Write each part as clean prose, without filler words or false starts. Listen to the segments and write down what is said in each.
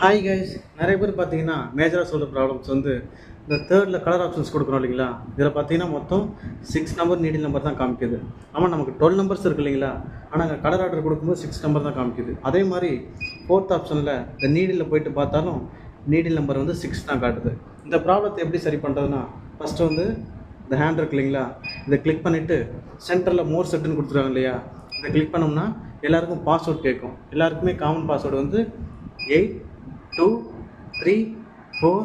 Hi guys, நிறைய பேர் பார்த்தீங்கன்னா மேஜராக சொல்கிற ப்ராப்ளம்ஸ் வந்து இந்த தேர்டில் கலர் ஆப்ஷன்ஸ் கொடுக்குறோம் இல்லைங்களா. இதில் பார்த்தீங்கன்னா மொத்தம் 6 நம்பர் நீடில் நம்பர் தான் காமிக்குது. ஆமாம், நமக்கு 12 நம்பர்ஸ் இருக்குது இல்லைங்களா. ஆனால் அங்கே கலர் ஆர்டர் கொடுக்கும்போது 6 நம்பர் தான் காமிக்குது. அதே மாதிரி ஃபோர்த் ஆப்ஷனில் இந்த நீடில் போயிட்டு பார்த்தாலும் நீடில் நம்பர் வந்து 6 தான் காட்டுது. இந்த ப்ராப்ளத்தை எப்படி சரி பண்ணுறதுன்னா, ஃபஸ்ட்டு வந்து இந்த ஹேண்ட் இருக்கு இல்லைங்களா, இதை கிளிக் பண்ணிவிட்டு சென்டரில் மோர் செட்டுன்னு கொடுத்துருவாங்க இல்லையா, இதை கிளிக் பண்ணோம்னா எல்லாருக்கும் பாஸ்வேர்ட் கேட்கும். எல்லாருக்குமே காமன் பாஸ்வேர்டு வந்து 8 2 3 4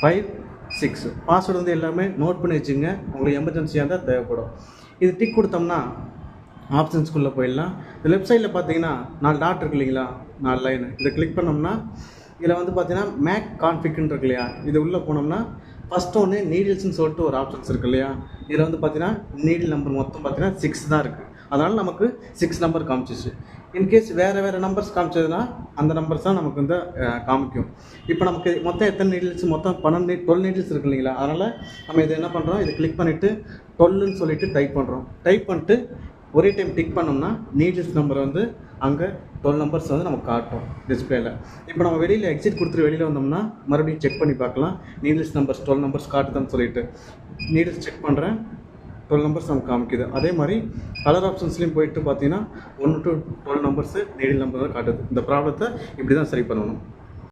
5 6. பாஸ்வேர்டு வந்து எல்லாமே நோட் பண்ணி வச்சுங்க, உங்களுக்கு எமர்ஜென்சியாக இருந்தால் தேவைப்படும். இது டிக் கொடுத்தோம்னா ஆப்ஷன்ஸ்குள்ளே போயிடலாம். இந்த லெஃப்ட் சைடில் பார்த்தீங்கன்னா 4 டாட் இருக்கு இல்லைங்களா, 4 லைன். இதை கிளிக் பண்ணோம்னா இதில் வந்து பார்த்தீங்கன்னா மேக் கான்ஃபிக்னு இருக்கு இல்லையா, இது உள்ளே போனோம்னா ஃபஸ்ட்டு ஒன்று நீடில்ஸ்னு சொல்லிட்டு ஒரு ஆப்ஷன்ஸ் இருக்குது இல்லையா. இதில் வந்து பார்த்தீங்கன்னா நீடில் நம்பர் மொத்தம் பார்த்தீங்கன்னா 6 தான் இருக்குது. அதனால் நமக்கு 6 நம்பர் காமிச்சிச்சு. இன்கேஸ் வேறு நம்பர்ஸ் காமிச்சதுன்னா அந்த நம்பர்ஸ் தான் நமக்கு வந்து காமிக்கும். இப்போ நமக்கு மொத்தம் எத்தனை நீடில்ஸ், மொத்தம் 12 நீடில்ஸ் இருக்குது இல்லைங்களா. அதனால் நம்ம இதை என்ன பண்ணுறோம், இதை கிளிக் பண்ணிவிட்டு 12ன்னு சொல்லிட்டு டைப் பண்ணுறோம். டைப் பண்ணிட்டு ஒரே டைம் டிக் பண்ணோம்னா நீடில்ஸ் நம்பர் வந்து அங்கே 12 நம்பர்ஸ் வந்து நமக்கு காட்டும் டிஸ்பிளேல. இப்போ நம்ம வெளியில் எக்ஸிட் கொடுத்துட்டு வெளியில் வந்தோம்னா மறுபடியும் செக் பண்ணி பார்க்கலாம், நீடில்ஸ் நம்பர்ஸ் 12 நம்பர்ஸ் காட்டுதான்னு சொல்லிட்டு. நீடில்ஸ் செக் பண்ணுறேன், 12 நம்பர்ஸ் நமக்கு காமிக்குது. அதே மாதிரி கலர் ஆப்ஷன்ஸ்லையும் போயிட்டு பார்த்தீங்கன்னா 1 to 12 நம்பர்ஸு நீடில் நம்பர் தான் காட்டுது. இந்த ப்ராப்ளத்தை இப்படி தான் சரி பண்ணணும்.